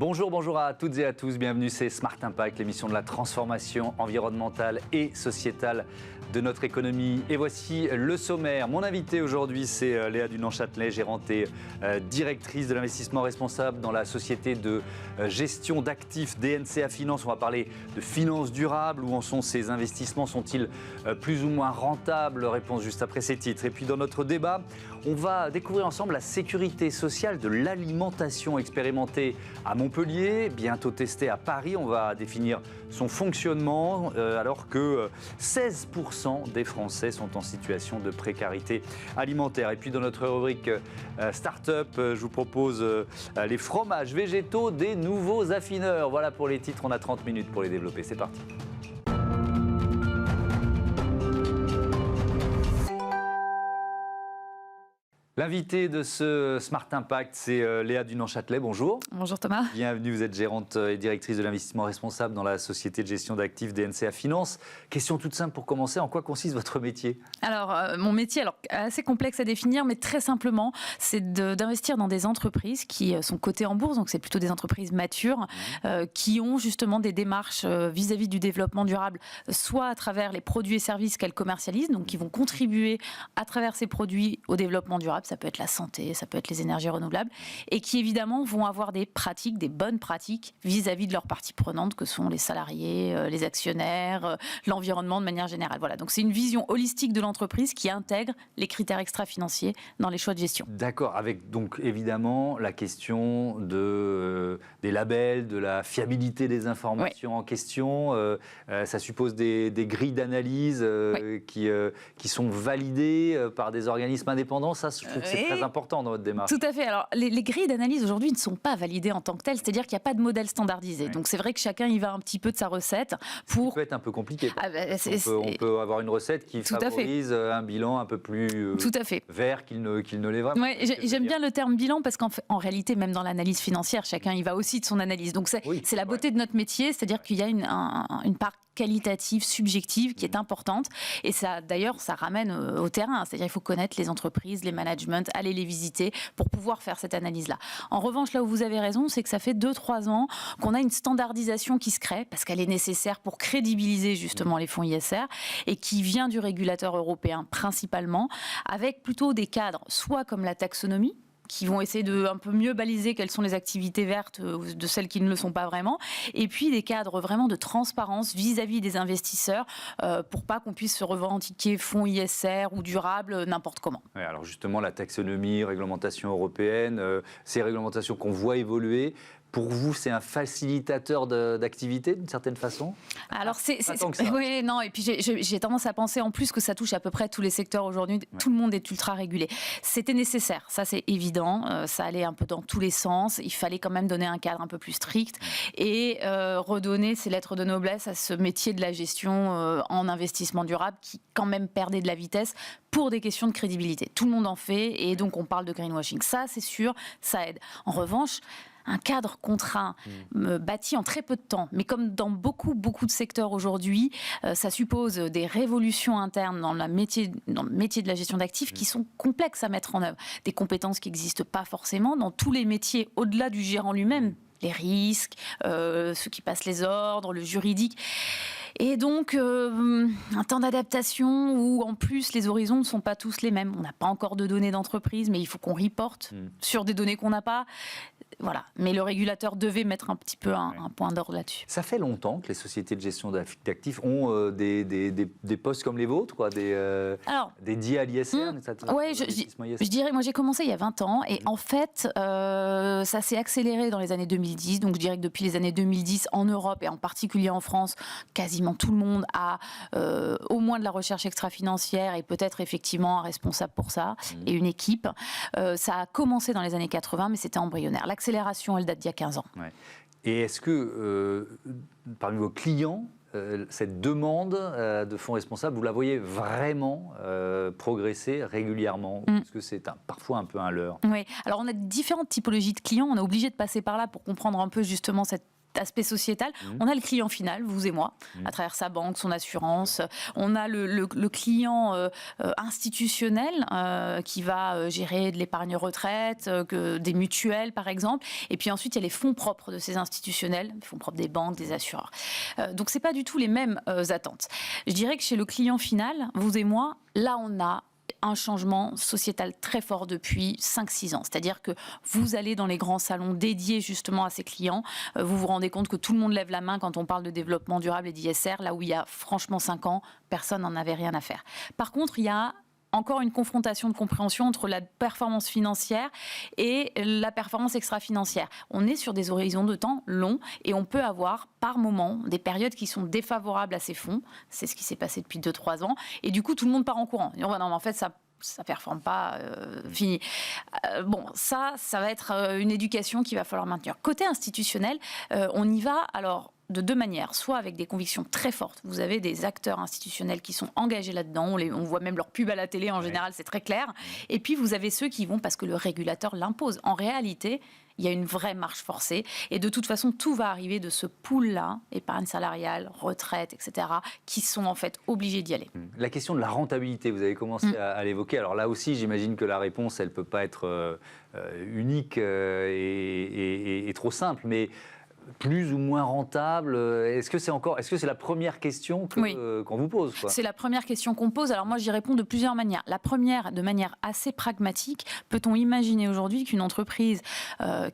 Bonjour à toutes et à tous, bienvenue, c'est Smart Impact, l'émission de la transformation environnementale et sociétale de notre économie. Et voici le sommaire. Mon invité aujourd'hui, c'est Léa Dunant-Châtelet, gérante et directrice de l'investissement responsable dans la société de gestion d'actifs DNCA Finance. On va parler de finances durables. Où en sont ces investissements? Sont-ils plus ou moins rentables? Réponse juste après ces titres. Et puis dans notre débat, on va découvrir ensemble la sécurité sociale de l'alimentation expérimentée à Montpellier, bientôt testée à Paris. On va définir son fonctionnement alors que 16% des Français sont en situation de précarité alimentaire. Et puis dans notre rubrique Start-up, je vous propose les fromages végétaux des nouveaux affineurs. Voilà pour les titres, on a 30 minutes pour les développer. C'est parti. L'invité de ce Smart Impact, c'est Léa Dunant-Châtelet. Bonjour. Bonjour Thomas. Bienvenue, vous êtes gérante et directrice de l'investissement responsable dans la société de gestion d'actifs DNCA Finance. Question toute simple pour commencer, en quoi consiste votre métier? Alors, mon métier, assez complexe à définir, mais très simplement, c'est d'investir dans des entreprises qui sont cotées en bourse, donc c'est plutôt des entreprises matures, qui ont justement des démarches vis-à-vis du développement durable, soit à travers les produits et services qu'elles commercialisent, donc qui vont contribuer à travers ces produits au développement durable. Ça peut être la santé, ça peut être les énergies renouvelables, et qui évidemment vont avoir des pratiques, des bonnes pratiques vis-à-vis de leurs parties prenantes, que sont les salariés, les actionnaires, l'environnement de manière générale. Voilà, donc c'est une vision holistique de l'entreprise qui intègre les critères extra-financiers dans les choix de gestion. D'accord, avec donc évidemment la question des labels, de la fiabilité des informations en question. Ça suppose des grilles d'analyse qui sont validées par des organismes indépendants. Ça, je trouve que c'est très important dans votre démarche. Tout à fait. Alors, les grilles d'analyse aujourd'hui ne sont pas validées en tant que telles, c'est-à-dire qu'il n'y a pas de modèle standardisé. Donc, c'est vrai que chacun y va un petit peu de sa recette. Ça peut être un peu compliqué. On peut avoir une recette qui favorise un bilan un peu plus vert qu'il ne l'est vraiment. Ouais, j'aime bien le terme bilan parce qu'en réalité, même dans l'analyse financière, chacun y va aussi de son analyse. Donc, c'est la beauté de notre métier, c'est-à-dire qu'il y a une part qualitative, subjective, qui est importante. Et ça, d'ailleurs, ça ramène au terrain. C'est-à-dire qu'il faut connaître les entreprises, les managements, aller les visiter pour pouvoir faire cette analyse-là. En revanche, là où vous avez raison, c'est que ça fait 2-3 ans qu'on a une standardisation qui se crée, parce qu'elle est nécessaire pour crédibiliser justement les fonds ISR, et qui vient du régulateur européen principalement, avec plutôt des cadres, soit comme la taxonomie, qui vont essayer de un peu mieux baliser quelles sont les activités vertes de celles qui ne le sont pas vraiment, et puis des cadres vraiment de transparence vis-à-vis des investisseurs pour pas qu'on puisse se revendiquer fonds ISR ou durable n'importe comment. Ouais, alors justement, la taxonomie, réglementation européenne, ces réglementations qu'on voit évoluer, pour vous, c'est un facilitateur d'activité d'une certaine façon? Alors, oui, non, et puis j'ai tendance à penser en plus que ça touche à peu près tous les secteurs aujourd'hui. Tout le monde est ultra régulé. C'était nécessaire, ça c'est évident. Ça allait un peu dans tous les sens. Il fallait quand même donner un cadre un peu plus strict et redonner ses lettres de noblesse à ce métier de la gestion en investissement durable qui quand même perdait de la vitesse pour des questions de crédibilité. Tout le monde en fait et donc on parle de greenwashing. Ça, c'est sûr, ça aide. En revanche, un cadre contraint bâti en très peu de temps, mais comme dans beaucoup de secteurs aujourd'hui, ça suppose des révolutions internes dans le métier de la gestion d'actifs qui sont complexes à mettre en œuvre. Des compétences qui n'existent pas forcément dans tous les métiers, au-delà du gérant lui-même. Les risques, ceux qui passent les ordres, le juridique. Et donc, un temps d'adaptation où, en plus, les horizons ne sont pas tous les mêmes. On n'a pas encore de données d'entreprise, mais il faut qu'on reporte sur des données qu'on n'a pas. Voilà. Mais le régulateur devait mettre un petit peu un point d'ordre là-dessus. Ça fait longtemps que les sociétés de gestion d'actifs ont des postes comme les vôtres, quoi, dédiés à l'ISR. Oui, je dirais, moi j'ai commencé il y a 20 ans et en fait, ça s'est accéléré dans les années 2010. Donc je dirais que depuis les années 2010, en Europe et en particulier en France, quasiment tout le monde a au moins de la recherche extra-financière et peut-être effectivement un responsable pour ça et une équipe. Ça a commencé dans les années 80, mais c'était embryonnaire. L'accélération, elle date d'il y a 15 ans. Ouais. Et est-ce que, parmi vos clients, cette demande de fonds responsables, vous la voyez vraiment progresser régulièrement? Parce que c'est parfois un peu un leurre. Oui, alors on a différentes typologies de clients. On est obligé de passer par là pour comprendre un peu justement cette aspect sociétal, on a le client final, vous et moi, à travers sa banque, son assurance. On a le client institutionnel qui va gérer de l'épargne retraite, des mutuelles par exemple. Et puis ensuite, il y a les fonds propres de ces institutionnels, les fonds propres des banques, des assureurs. Donc, ce n'est pas du tout les mêmes attentes. Je dirais que chez le client final, vous et moi, là, on a un changement sociétal très fort depuis 5-6 ans. C'est-à-dire que vous allez dans les grands salons dédiés justement à ces clients, vous vous rendez compte que tout le monde lève la main quand on parle de développement durable et d'ISR, là où il y a franchement 5 ans, personne n'en avait rien à faire. Par contre, il y a encore une confrontation de compréhension entre la performance financière et la performance extra-financière. On est sur des horizons de temps longs et on peut avoir par moment des périodes qui sont défavorables à ces fonds. C'est ce qui s'est passé depuis 2-3 ans. Et du coup, tout le monde part en courant. Et on va, non, mais en fait, ça ne performe pas, fini. Bon, ça va être une éducation qu'il va falloir maintenir. Côté institutionnel, on y va alors de 2 manières, soit avec des convictions très fortes. Vous avez des acteurs institutionnels qui sont engagés là-dedans, on voit même leur pub à la télé en général, c'est très clair. Et puis vous avez ceux qui vont parce que le régulateur l'impose. En réalité, il y a une vraie marche forcée et de toute façon, tout va arriver de ce pool-là, épargne salariale, retraite, etc., qui sont en fait obligés d'y aller. La question de la rentabilité, vous avez commencé à l'évoquer. Alors là aussi, j'imagine que la réponse, elle ne peut pas être unique et trop simple, mais plus ou moins rentable, est-ce que c'est la première question qu'on vous pose, quoi? C'est la première question qu'on pose. Alors moi, j'y réponds de plusieurs manières. La première, de manière assez pragmatique, peut-on imaginer aujourd'hui qu'une entreprise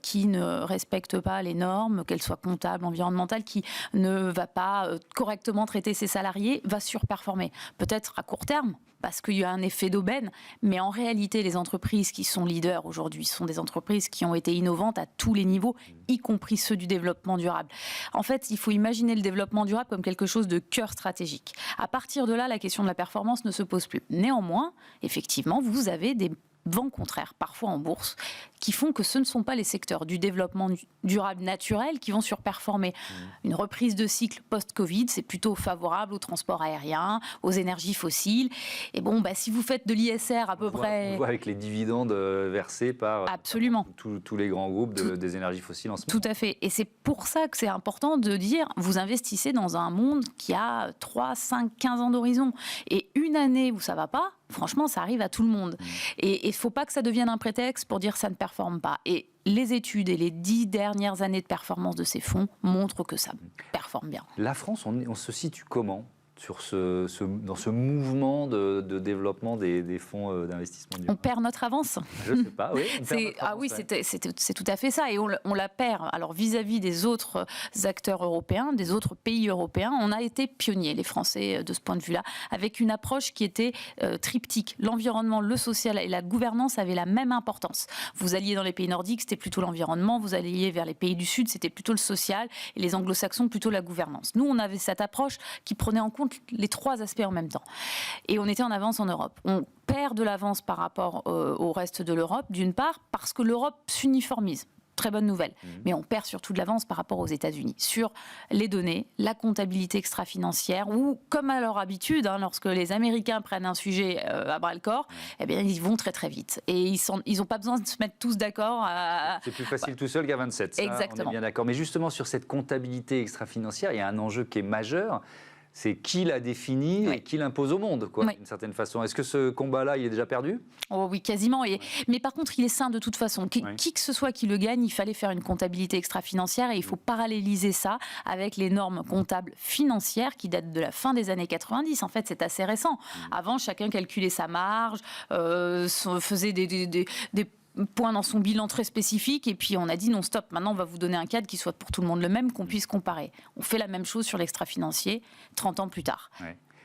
qui ne respecte pas les normes, qu'elle soit comptable, environnementale, qui ne va pas correctement traiter ses salariés, va surperformer? Peut-être à court terme, parce qu'il y a un effet d'aubaine, mais en réalité, les entreprises qui sont leaders aujourd'hui sont des entreprises qui ont été innovantes à tous les niveaux, y compris ceux du développement durable. En fait, il faut imaginer le développement durable comme quelque chose de cœur stratégique. À partir de là, la question de la performance ne se pose plus. Néanmoins, effectivement, vous avez des vents contraires, parfois en bourse, qui font que ce ne sont pas les secteurs du développement durable naturel qui vont surperformer. Une reprise de cycle post-Covid, c'est plutôt favorable au transport aérien, aux énergies fossiles. Et bon, si vous faites de l'ISR à peu près... On voit avec les dividendes versés par Absolument. Tous les grands groupes des énergies fossiles en ce moment. Tout à fait. Et c'est pour ça que c'est important de dire, vous investissez dans un monde qui a 3, 5, 15 ans d'horizon. Et une année où ça ne va pas, franchement, ça arrive à tout le monde. Et il ne faut pas que ça devienne un prétexte pour dire ça ne performe pas. Et les études et les 10 dernières années de performance de ces fonds montrent que ça performe bien. La France, on se situe comment dans ce mouvement de développement des fonds d'investissement durable? On perd notre avance. Je ne sais pas, oui. C'est tout à fait ça. Et on la perd. Alors, vis-à-vis des autres acteurs européens, des autres pays européens, on a été pionniers, les Français, de ce point de vue-là, avec une approche qui était triptyque. L'environnement, le social et la gouvernance avaient la même importance. Vous alliez dans les pays nordiques, c'était plutôt l'environnement. Vous alliez vers les pays du Sud, c'était plutôt le social. Et les anglo-saxons, plutôt la gouvernance. Nous, on avait cette approche qui prenait en compte les 3 aspects en même temps. Et on était en avance en Europe. On perd de l'avance par rapport au reste de l'Europe, d'une part, parce que l'Europe s'uniformise. Très bonne nouvelle. Mais on perd surtout de l'avance par rapport aux États-Unis sur les données, la comptabilité extra-financière, ou comme à leur habitude, lorsque les Américains prennent un sujet à bras-le-corps, eh bien, ils vont très très vite. Et ils n'ont pas besoin de se mettre tous d'accord. C'est plus facile tout seul qu'à 27. Ça, exactement. On est bien d'accord. Mais justement, sur cette comptabilité extra-financière, il y a un enjeu qui est majeur. C'est qui l'a défini et qui l'impose au monde, d'une certaine façon. Est-ce que ce combat-là, il est déjà perdu? Oh oui, quasiment. Mais par contre, il est sain de toute façon. Qui que ce soit qui le gagne, il fallait faire une comptabilité extra-financière et il faut paralléliser ça avec les normes comptables financières qui datent de la fin des années 90. En fait, c'est assez récent. Avant, chacun calculait sa marge, faisait des points dans son bilan très spécifique et puis on a dit non stop, maintenant on va vous donner un cadre qui soit pour tout le monde le même, qu'on puisse comparer. On fait la même chose sur l'extra-financier 30 ans plus tard.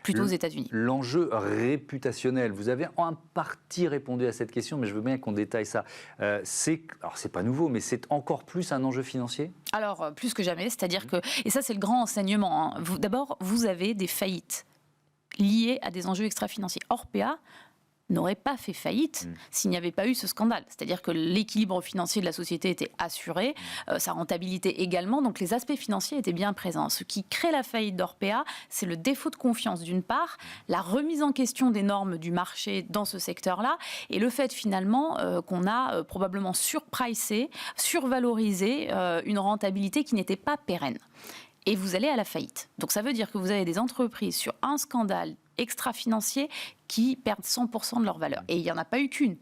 Plutôt aux États-Unis. L'enjeu réputationnel, vous avez en partie répondu à cette question, mais je veux bien qu'on détaille ça. Alors, c'est pas nouveau, mais c'est encore plus un enjeu financier? Alors, plus que jamais, c'est-à-dire que, et ça c'est le grand enseignement, d'abord, vous avez des faillites liées à des enjeux extra-financiers. Orpea n'aurait pas fait faillite s'il n'y avait pas eu ce scandale. C'est-à-dire que l'équilibre financier de la société était assuré, sa rentabilité également, donc les aspects financiers étaient bien présents. Ce qui crée la faillite d'Orpea, c'est le défaut de confiance d'une part, la remise en question des normes du marché dans ce secteur-là, et le fait finalement qu'on a probablement surpricé, survalorisé une rentabilité qui n'était pas pérenne. Et vous allez à la faillite. Donc ça veut dire que vous avez des entreprises sur un scandale extra-financier qui perdent 100% de leur valeur. Et il n'y en a pas eu qu'une.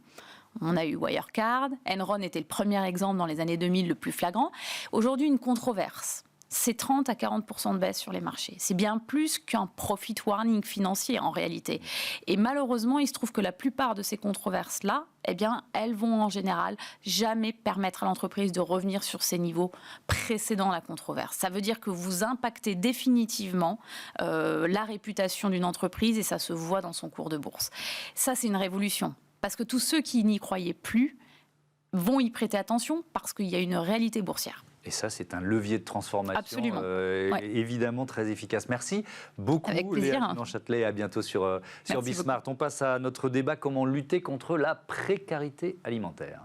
On a eu Wirecard, Enron était le premier exemple dans les années 2000 le plus flagrant. Aujourd'hui, une controverse. C'est 30 à 40% de baisse sur les marchés. C'est bien plus qu'un profit warning financier en réalité. Et malheureusement, il se trouve que la plupart de ces controverses-là, eh bien, elles vont en général jamais permettre à l'entreprise de revenir sur ses niveaux précédant la controverse. Ça veut dire que vous impactez définitivement la réputation d'une entreprise et ça se voit dans son cours de bourse. Ça, c'est une révolution. Parce que tous ceux qui n'y croyaient plus vont y prêter attention parce qu'il y a une réalité boursière. Et ça, c'est un levier de transformation évidemment très efficace. Merci beaucoup, Léa Dunant-Châtelet. À bientôt sur Bismart. On passe à notre débat, comment lutter contre la précarité alimentaire.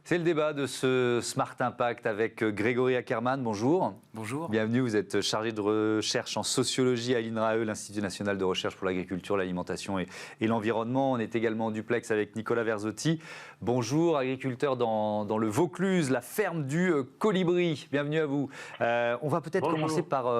C'est le débat de ce Smart Impact avec Grégory Ackermann. Bonjour. Bonjour. Bienvenue, vous êtes chargé de recherche en sociologie à l'INRAE, l'Institut national de recherche pour l'agriculture, l'alimentation et l'environnement. On est également en duplex avec Nicolas Verzotti. Bonjour, agriculteur dans le Vaucluse, la ferme du Colibri. Bienvenue à vous. On va peut-être commencer par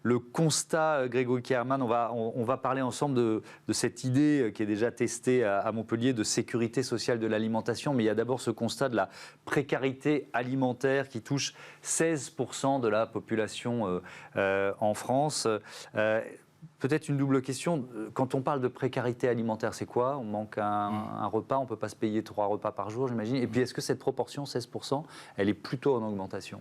le constat, Grégory Ackermann. On va parler ensemble de cette idée qui est déjà testée à Montpellier de sécurité sociale de l'alimentation. Mais il y a d'abord ce constat de la précarité alimentaire qui touche 16% de la population en France. Peut-être une double question. Quand on parle de précarité alimentaire, c'est quoi? On manque un repas, on ne peut pas se payer 3 repas par jour, j'imagine. Et puis, est-ce que cette proportion, 16%, elle est plutôt en augmentation?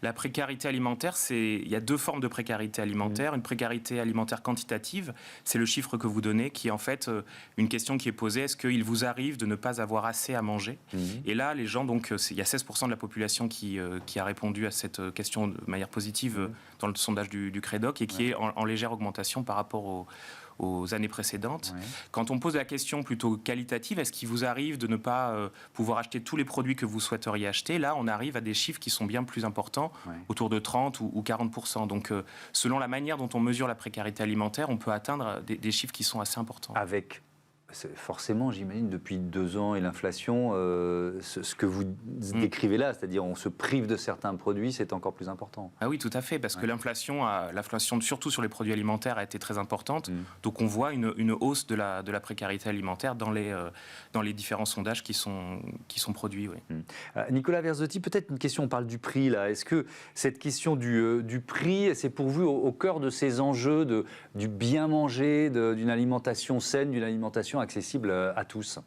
La précarité alimentaire, il y a 2 formes de précarité alimentaire. Une précarité alimentaire quantitative, c'est le chiffre que vous donnez, qui est en fait une question qui est posée. Est-ce qu'il vous arrive de ne pas avoir assez à manger? Et là, les gens, donc, il y a 16% de la population qui a répondu à cette question de manière positive dans le sondage du Crédoc et qui est en légère augmentation par rapport aux années précédentes. Quand on pose la question plutôt qualitative, est-ce qu'il vous arrive de ne pas pouvoir acheter tous les produits que vous souhaiteriez acheter? Là, on arrive à des chiffres qui sont bien plus importants, autour de 30 ou 40%. Donc, selon la manière dont on mesure la précarité alimentaire, on peut atteindre des chiffres qui sont assez importants. Avec forcément, j'imagine, depuis 2 ans et l'inflation, ce que vous décrivez là, c'est-à-dire on se prive de certains produits, c'est encore plus important. Ah oui, tout à fait, parce que l'inflation, surtout sur les produits alimentaires, a été très importante. Donc on voit une hausse de la précarité alimentaire dans les différents sondages qui sont produits. Nicolas Verzotti, peut-être une question, on parle du prix là. Est-ce que cette question du prix, c'est pour vous au cœur de ces enjeux du bien manger, d'une alimentation saine, d'une alimentation accessible à tous?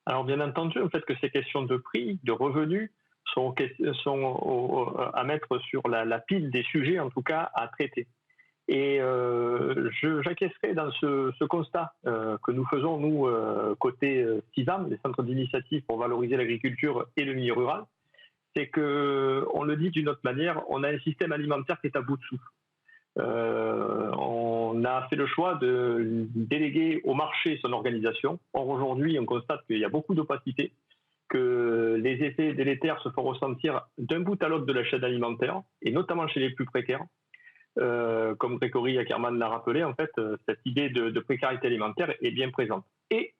Alors bien entendu, en fait, que ces questions de prix, de revenus sont à mettre sur la pile des sujets, en tout cas, à traiter. Et j'acquiescerai dans ce constat que nous faisons, nous, côté CISAM, les centres d'initiative pour valoriser l'agriculture et le milieu rural, c'est qu'on le dit d'une autre manière, on a un système alimentaire qui est à bout de souffle. On a fait le choix de déléguer au marché son organisation. Or, aujourd'hui, on constate qu'il y a beaucoup d'opacité, que les effets délétères se font ressentir d'un bout à l'autre de la chaîne alimentaire, et notamment chez les plus précaires. Comme Grégory Ackermann l'a rappelé, en fait, cette idée de précarité alimentaire est bien présente. Et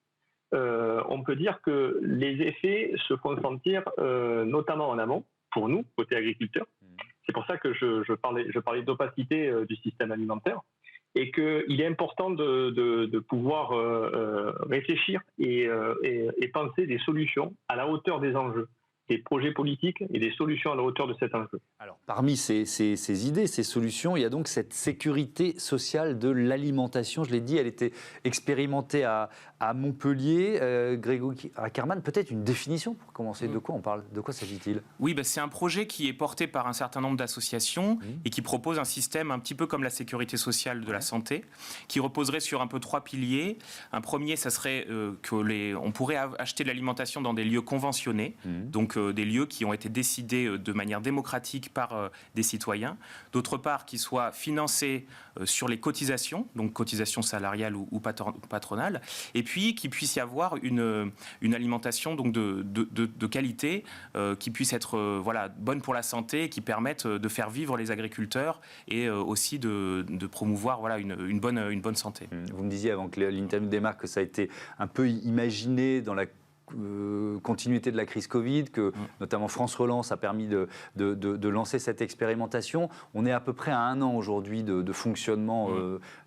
on peut dire que les effets se font sentir notamment en amont, pour nous, côté agriculteurs. C'est pour ça que je parlais d'opacité du système alimentaire et qu'il est important de pouvoir réfléchir et penser des solutions à la hauteur des enjeux, des projets politiques et des solutions à la hauteur de cet enjeu. Alors, parmi ces idées, ces solutions, il y a donc cette sécurité sociale de l'alimentation. Je l'ai dit, elle était expérimentée à Montpellier. Grégory Ackermann, peut-être une définition pour commencer. De quoi on parle? De quoi s'agit-il? Oui, c'est un projet qui est porté par un certain nombre d'associations et qui propose un système un petit peu comme la sécurité sociale de la santé, qui reposerait sur un peu 3 piliers. Un premier, ça serait qu'on pourrait acheter de l'alimentation dans des lieux conventionnés, donc des lieux qui ont été décidés de manière démocratique par des citoyens. D'autre part, qu'ils soient financés sur les cotisations, donc cotisations salariales ou patronales, et puis qu'il puisse y avoir une alimentation donc de qualité qui puisse être bonne pour la santé et qui permette de faire vivre les agriculteurs et aussi de promouvoir une bonne santé. Vous me disiez avant que l'interview démarre que ça a été un peu imaginé dans la continuité de la crise Covid, que notamment France Relance a permis de lancer cette expérimentation. On est à peu près à 1 an aujourd'hui de fonctionnement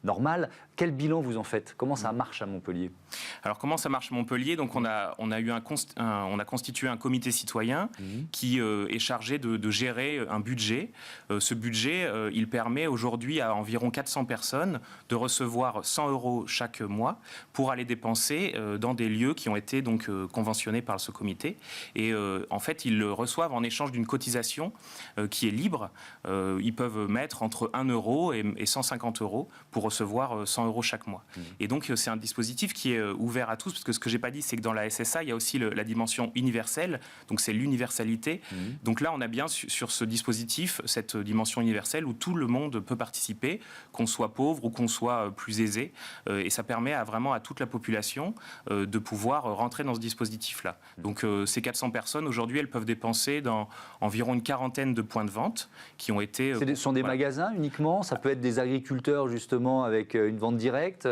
normal. Quel bilan vous en faites? Comment ça marche à Montpellier? Alors comment ça marche à Montpellier? Donc on a constitué un comité citoyen qui est chargé de gérer un budget. Ce budget, il permet aujourd'hui à environ 400 personnes de recevoir 100 € chaque mois pour aller dépenser dans des lieux qui ont été donc conventionnés par ce comité. Et en fait, ils le reçoivent en échange d'une cotisation qui est libre. Ils peuvent mettre entre 1 € et 150 € pour recevoir 100 € chaque mois. Et donc, c'est un dispositif qui est ouvert à tous, parce que ce que j'ai pas dit, c'est que dans la SSA, il y a aussi la dimension universelle, donc c'est l'universalité. Donc là, on a bien sur ce dispositif cette dimension universelle où tout le monde peut participer, qu'on soit pauvre ou qu'on soit plus aisé. Et ça permet vraiment à toute la population de pouvoir rentrer dans ce dispositif-là. Donc ces 400 personnes, aujourd'hui, elles peuvent dépenser dans environ une quarantaine de points de vente qui ont été... Ce sont des magasins uniquement? Ça peut être des agriculteurs, justement, avec une vente directe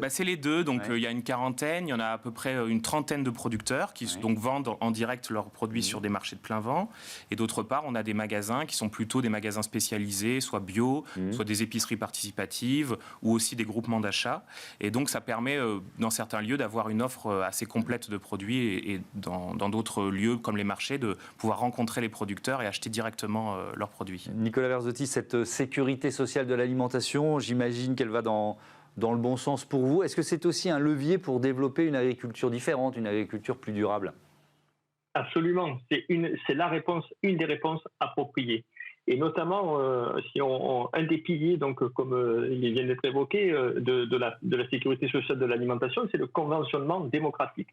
c'est les deux. Donc il y a une quarantaine, il y en a à peu près une trentaine de producteurs qui donc vendent en direct leurs produits sur des marchés de plein vent. Et d'autre part, on a des magasins qui sont plutôt des magasins spécialisés, soit bio, soit des épiceries participatives ou aussi des groupements d'achat. Et donc ça permet, dans certains lieux, d'avoir une offre assez complète de produits et dans d'autres lieux, comme les marchés, de pouvoir rencontrer les producteurs et acheter directement leurs produits. Nicolas Verzotti, cette sécurité sociale de l'alimentation, j'imagine qu'elle va dans le bon sens pour vous. Est-ce que c'est aussi un levier pour développer une agriculture différente, une agriculture plus durable? Absolument. C'est une des réponses appropriées. Et notamment, un des piliers, donc, comme il vient d'être évoqué, de la sécurité sociale de l'alimentation, c'est le conventionnement démocratique.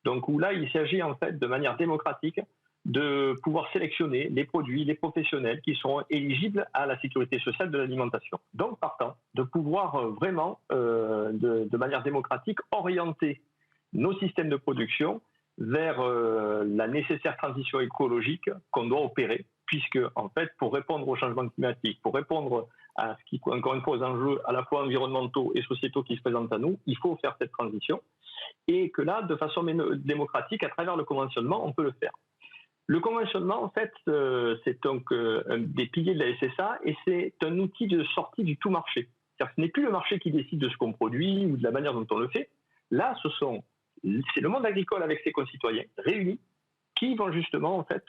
Donc, où là, il s'agit en fait de manière démocratique de pouvoir sélectionner les produits, les professionnels qui sont éligibles à la sécurité sociale de l'alimentation. Donc, partant, de pouvoir vraiment, de manière démocratique, orienter nos systèmes de production vers la nécessaire transition écologique qu'on doit opérer, puisque, en fait, pour répondre au changement climatique, pour répondre à ce qui, encore une fois, aux enjeux à la fois environnementaux et sociétaux qui se présentent à nous, il faut faire cette transition. Et que là, de façon démocratique, à travers le conventionnement, on peut le faire. Le conventionnement, en fait, c'est donc un des piliers de la SSA et c'est un outil de sortie du tout marché. C'est-à-dire que ce n'est plus le marché qui décide de ce qu'on produit ou de la manière dont on le fait. Là, c'est le monde agricole avec ses concitoyens réunis qui vont justement en fait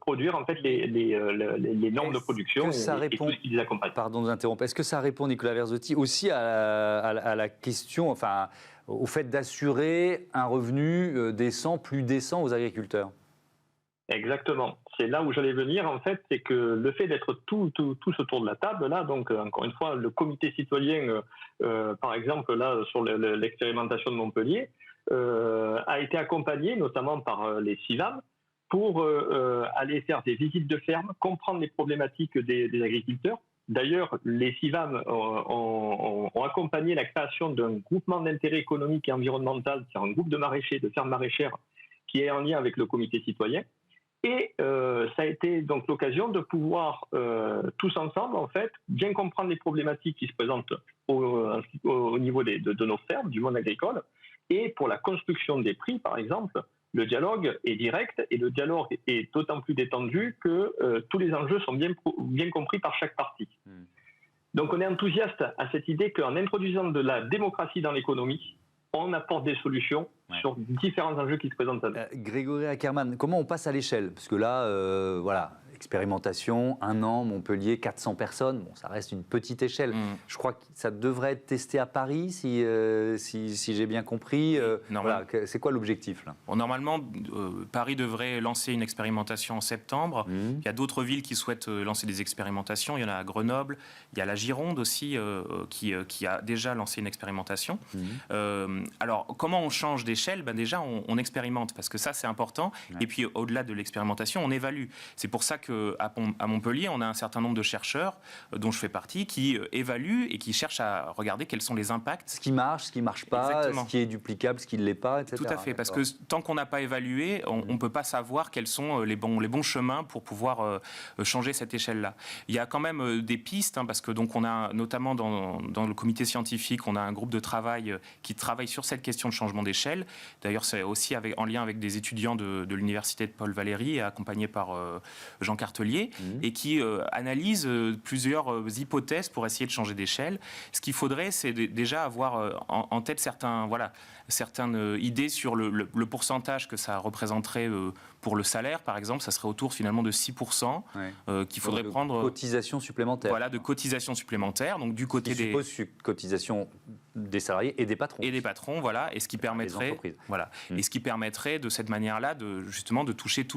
produire en fait les normes de production et tout ce qui les accompagne. Pardon de vous interrompre. Est-ce que ça répond, Nicolas Verzotti, aussi à la question, enfin, au fait d'assurer un revenu décent, plus décent aux agriculteurs? Exactement. C'est là où j'allais venir, en fait, c'est que le fait d'être tous autour de la table, là, donc encore une fois, le comité citoyen, par exemple, là, sur l'expérimentation de Montpellier, a été accompagné notamment par les CIVAM pour aller faire des visites de ferme, comprendre les problématiques des agriculteurs. D'ailleurs, les CIVAM ont accompagné la création d'un groupement d'intérêt économique et environnemental, c'est un groupe de maraîchers, de fermes maraîchères, qui est en lien avec le comité citoyen. Et ça a été donc l'occasion de pouvoir tous ensemble, en fait, bien comprendre les problématiques qui se présentent au niveau de nos fermes, du monde agricole. Et pour la construction des prix, par exemple, le dialogue est direct et le dialogue est d'autant plus détendu que tous les enjeux sont bien compris par chaque partie. Donc on est enthousiaste à cette idée qu'en introduisant de la démocratie dans l'économie, on apporte des solutions sur différents enjeux qui se présentent à nous. Grégory Ackermann, comment on passe à l'échelle? Parce que là, voilà, l'expérimentation, 1 an, Montpellier, 400 personnes, bon, ça reste une petite échelle. Je crois que ça devrait être testé à Paris, si j'ai bien compris. Voilà, c'est quoi l'objectif là? Bon, normalement, Paris devrait lancer une expérimentation en septembre. Il y a d'autres villes qui souhaitent lancer des expérimentations. Il y en a à Grenoble, il y a la Gironde aussi qui a déjà lancé une expérimentation. Alors, comment on change d'échelle? Déjà, on expérimente, parce que ça, c'est important. Et puis, au-delà de l'expérimentation, on évalue. C'est pour ça qu'à Montpellier, on a un certain nombre de chercheurs, dont je fais partie, qui évaluent et qui cherchent à regarder quels sont les impacts. Ce qui marche, ce qui ne marche pas, Exactement. Ce qui est duplicable, ce qui ne l'est pas, etc. Tout à fait, parce que tant qu'on n'a pas évalué, on ne peut pas savoir quels sont les bons chemins pour pouvoir changer cette échelle-là. Il y a quand même des pistes, parce que donc on a notamment dans le comité scientifique, on a un groupe de travail qui travaille sur cette question de changement d'échelle. D'ailleurs, c'est aussi en lien avec des étudiants de l'université de Paul Valéry, accompagnés par Jean Cartelier, et qui analyse plusieurs hypothèses pour essayer de changer d'échelle. Ce qu'il faudrait, c'est déjà avoir en tête certaines idées sur le pourcentage que ça représenterait pour le salaire, par exemple. Ça serait autour finalement de 6% qu'il faudrait prendre. Cotisation supplémentaire. Voilà, de cotisation supplémentaire. Donc du côté des cotisation des salariés et des patrons. Et des patrons, voilà. Et ce qui permettrait, et ce qui permettrait de cette manière-là justement de toucher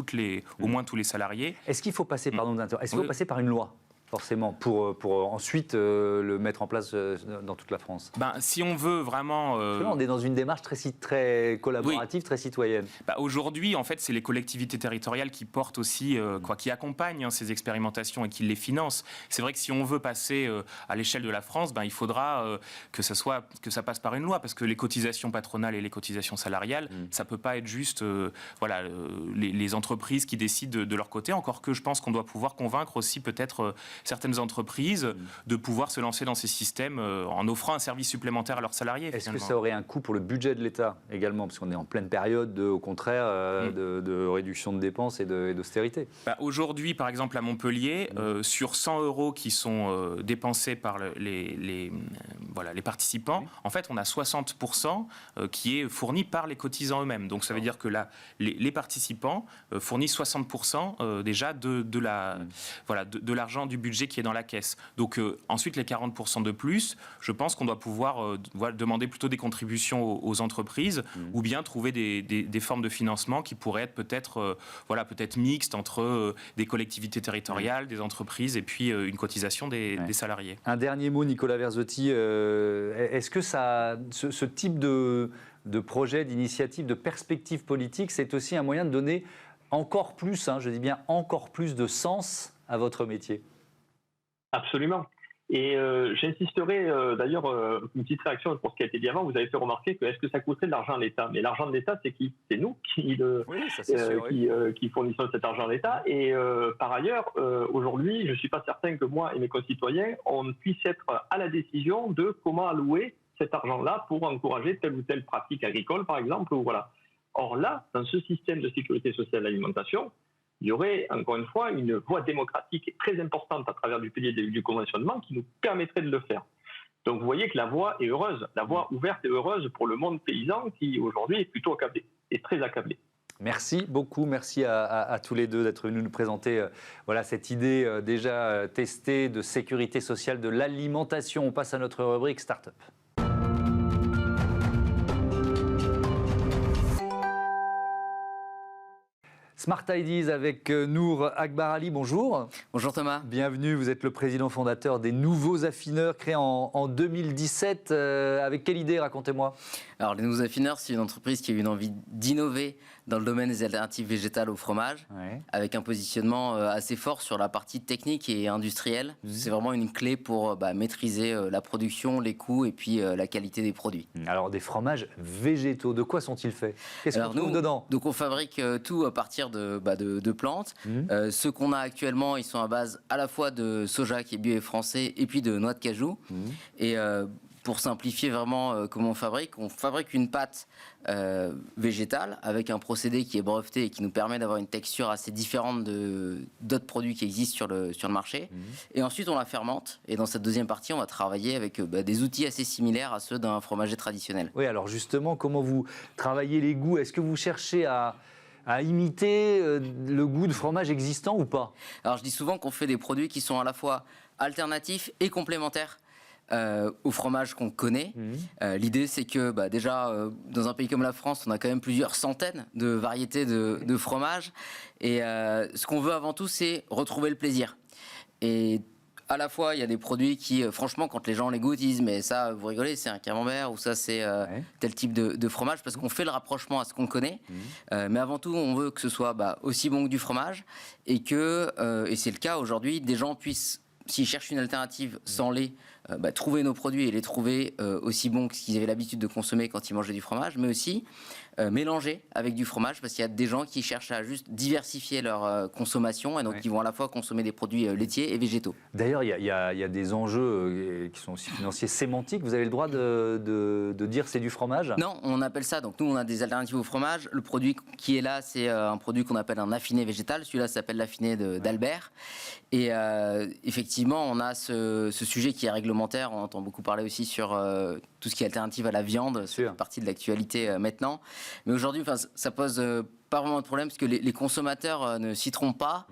au moins tous les salariés. Est-ce qu'il faut passer, faut passer par une loi? Forcément, pour ensuite le mettre en place dans toute la France. Si on veut vraiment... On est dans une démarche très collaborative, très citoyenne. Aujourd'hui, en fait, c'est les collectivités territoriales qui portent aussi, qui accompagnent ces expérimentations et qui les financent. C'est vrai que si on veut passer à l'échelle de la France, il faudra que ça passe par une loi, parce que les cotisations patronales et les cotisations salariales, ça ne peut pas être juste les entreprises qui décident de leur côté, encore que je pense qu'on doit pouvoir convaincre aussi peut-être certaines entreprises de pouvoir se lancer dans ces systèmes en offrant un service supplémentaire à leurs salariés. Est-ce que ça aurait un coût pour le budget de l'État également, parce qu'on est en pleine période au contraire de réduction de dépenses et d'austérité? Aujourd'hui, par exemple à Montpellier, sur 100 € qui sont dépensés par les participants, en fait on a 60% qui est fourni par les cotisants eux-mêmes. Donc ça veut dire que là, les participants fournissent 60% déjà de l'argent du budget qui est dans la caisse. Donc ensuite, les 40% de plus, je pense qu'on doit pouvoir demander plutôt des contributions aux entreprises ou bien trouver des formes de financement qui pourraient être peut-être mixtes entre des collectivités territoriales, des entreprises et puis une cotisation des salariés. Un dernier mot, Nicolas Verzotti. Est-ce que ce type de projet, d'initiative, de perspective politique, c'est aussi un moyen de donner encore plus, je dis bien encore plus de sens à votre métier? Absolument. Et j'insisterai d'ailleurs, une petite réaction pour ce qui a été dit avant. Vous avez fait remarquer que est-ce que ça coûterait de l'argent à l'État? Mais l'argent de l'État, c'est qui? C'est nous qui fournissons cet argent à l'État. Et par ailleurs, aujourd'hui, je ne suis pas certain que moi et mes concitoyens, on puisse être à la décision de comment allouer cet argent-là pour encourager telle ou telle pratique agricole, par exemple. Voilà. Or là, dans ce système de sécurité sociale et d'alimentation, il y aurait, encore une fois, une voie démocratique très importante à travers du pilier du conventionnement qui nous permettrait de le faire. Donc vous voyez que la voie est heureuse, la voie ouverte et heureuse pour le monde paysan qui aujourd'hui est plutôt accablé, est très accablé. Merci beaucoup, merci à tous les deux d'être venus nous présenter cette idée déjà testée de sécurité sociale de l'alimentation. On passe à notre rubrique Start-up. Smart Ideas avec Nour Akbarali, bonjour. Bonjour Thomas. Bienvenue, vous êtes le président fondateur des Nouveaux Affineurs, créés en 2017. Avec quelle idée, racontez-moi? Alors les Nouveaux Affineurs, c'est une entreprise qui a eu une envie d'innover dans le domaine des alternatives végétales au fromage, avec un positionnement assez fort sur la partie technique et industrielle. C'est vraiment une clé pour maîtriser la production, les coûts et puis la qualité des produits. Alors des fromages végétaux, de quoi sont-ils faits? Qu'est-ce qu'on trouve dedans? Donc on fabrique tout à partir de plantes. Ceux qu'on a actuellement, ils sont à base à la fois de soja qui est bio et français et puis de noix de cajou. Et pour simplifier vraiment comment on fabrique une pâte végétale avec un procédé qui est breveté et qui nous permet d'avoir une texture assez différente d'autres produits qui existent sur le marché. Et ensuite, on la fermente. Et dans cette deuxième partie, on va travailler avec des outils assez similaires à ceux d'un fromager traditionnel. Oui, alors justement, comment vous travaillez les goûts? Est-ce que vous cherchez à à imiter le goût de fromage existant ou pas? Alors je dis souvent qu'on fait des produits qui sont à la fois alternatifs et complémentaires au fromage qu'on connaît. L'idée, c'est que déjà, dans un pays comme la France, on a quand même plusieurs centaines de variétés de fromages. Et ce qu'on veut avant tout, c'est retrouver le plaisir. Et à la fois, il y a des produits qui, franchement, quand les gens les goûtent, ils disent mais ça, vous rigolez, c'est un camembert ou ça, c'est tel type de fromage, parce qu'on fait le rapprochement à ce qu'on connaît. Mais avant tout, on veut que ce soit aussi bon que du fromage et que, et c'est le cas aujourd'hui, des gens puissent, s'ils cherchent une alternative sans lait, trouver nos produits et les trouver aussi bons que ce qu'ils avaient l'habitude de consommer quand ils mangeaient du fromage, mais aussi mélanger avec du fromage, parce qu'il y a des gens qui cherchent à juste diversifier leur consommation, et donc ils vont à la fois consommer des produits laitiers et végétaux. D'ailleurs, il y a des enjeux qui sont aussi financiers, sémantiques. Vous avez le droit de dire c'est du fromage? Non, on appelle ça, donc nous on a des alternatives au fromage. Le produit qui est là, c'est un produit qu'on appelle un affiné végétal. Celui-là s'appelle l'affiné d'Albert. Et effectivement, on a ce sujet qui est réglementaire. On entend beaucoup parler aussi sur tout ce qui est alternative à la viande. C'est partie de l'actualité maintenant. Mais aujourd'hui, ça pose pas vraiment de problème, parce que les consommateurs ne s'y trompent pas.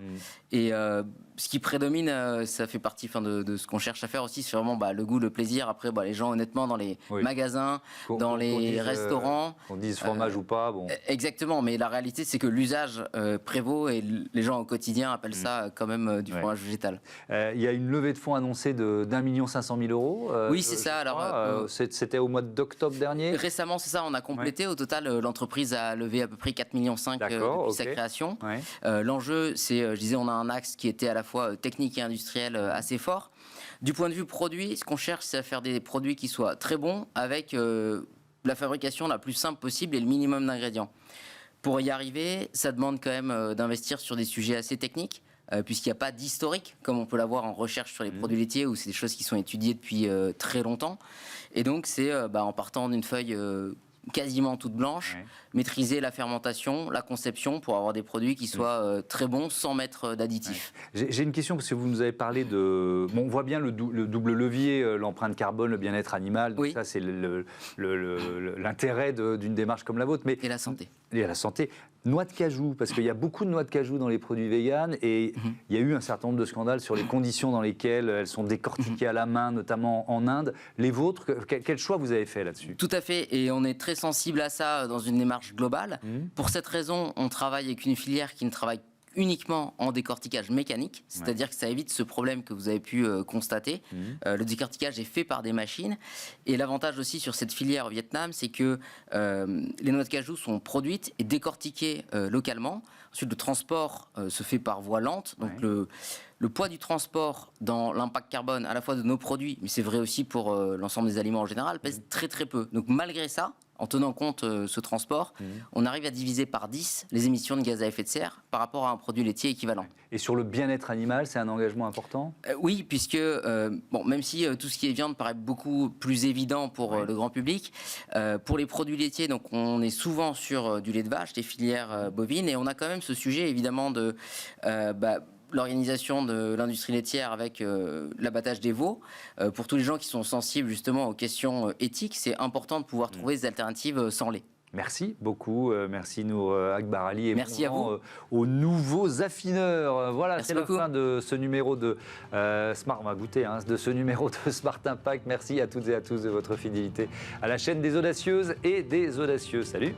Et ce qui prédomine, ça fait partie de ce qu'on cherche à faire aussi, c'est vraiment le goût, le plaisir. Après, les gens, honnêtement, dans les magasins, dans les restaurants... On dise fromage ou pas, bon... Exactement, mais la réalité, c'est que l'usage prévaut, et les gens au quotidien appellent ça quand même du fromage végétal. Il y a une levée de fonds annoncée d'1 500 000 euros. Oui, c'est ça. Alors, c'était au mois d'octobre dernier. Récemment, c'est ça, on a complété. Au total, l'entreprise a levé à peu près 4,5 millions depuis sa création. L'enjeu, c'est, je disais, on a un axe qui était à la fois technique et industriel assez fort. Du point de vue produit, ce qu'on cherche, c'est à faire des produits qui soient très bons, avec la fabrication la plus simple possible et le minimum d'ingrédients. Pour y arriver, ça demande quand même d'investir sur des sujets assez techniques, puisqu'il n'y a pas d'historique, comme on peut l'avoir en recherche sur les produits laitiers, où c'est des choses qui sont étudiées depuis très longtemps. Et donc, c'est en partant d'une feuille quasiment toute blanche, maîtriser la fermentation, la conception, pour avoir des produits qui soient très bons sans mettre d'additifs. J'ai une question, parce que vous nous avez parlé de... Bon, on voit bien le double levier, l'empreinte carbone, le bien-être animal, donc ça c'est l'intérêt d'une démarche comme la vôtre. Mais... Et la santé. Et à la santé. Noix de cajou, parce qu'il y a beaucoup de noix de cajou dans les produits véganes, et il y a eu un certain nombre de scandales sur les conditions dans lesquelles elles sont décortiquées à la main, notamment en Inde. Les vôtres, quel choix vous avez fait là-dessus? Tout à fait, et on est très sensible à ça dans une démarche globale. Pour cette raison, on travaille avec une filière qui ne travaille uniquement en décortiquage mécanique, c'est-à-dire que ça évite ce problème que vous avez pu constater. Le décortiquage est fait par des machines, et l'avantage aussi sur cette filière au Vietnam, c'est que les noix de cajou sont produites et décortiquées localement. Ensuite, le transport se fait par voie lente, donc le poids du transport dans l'impact carbone à la fois de nos produits, mais c'est vrai aussi pour l'ensemble des aliments en général, pèse très très peu. Donc malgré ça, en tenant compte ce transport, on arrive à diviser par 10 les émissions de gaz à effet de serre par rapport à un produit laitier équivalent. Et sur le bien-être animal, c'est un engagement important? Oui, puisque même si tout ce qui est viande paraît beaucoup plus évident pour le grand public, pour les produits laitiers, donc on est souvent sur du lait de vache, des filières bovines, et on a quand même ce sujet évidemment de... l'organisation de l'industrie laitière avec l'abattage des veaux. Pour tous les gens qui sont sensibles justement aux questions éthiques, c'est important de pouvoir trouver des alternatives sans lait. Merci beaucoup, merci Nour Akbar Ali, et merci à vous. Aux nouveaux affineurs. Voilà, c'est la beaucoup. fin de ce numéro de Smart. On va goûter de ce numéro de Smart Impact. Merci à toutes et à tous de votre fidélité à la chaîne des audacieuses et des audacieux. Salut.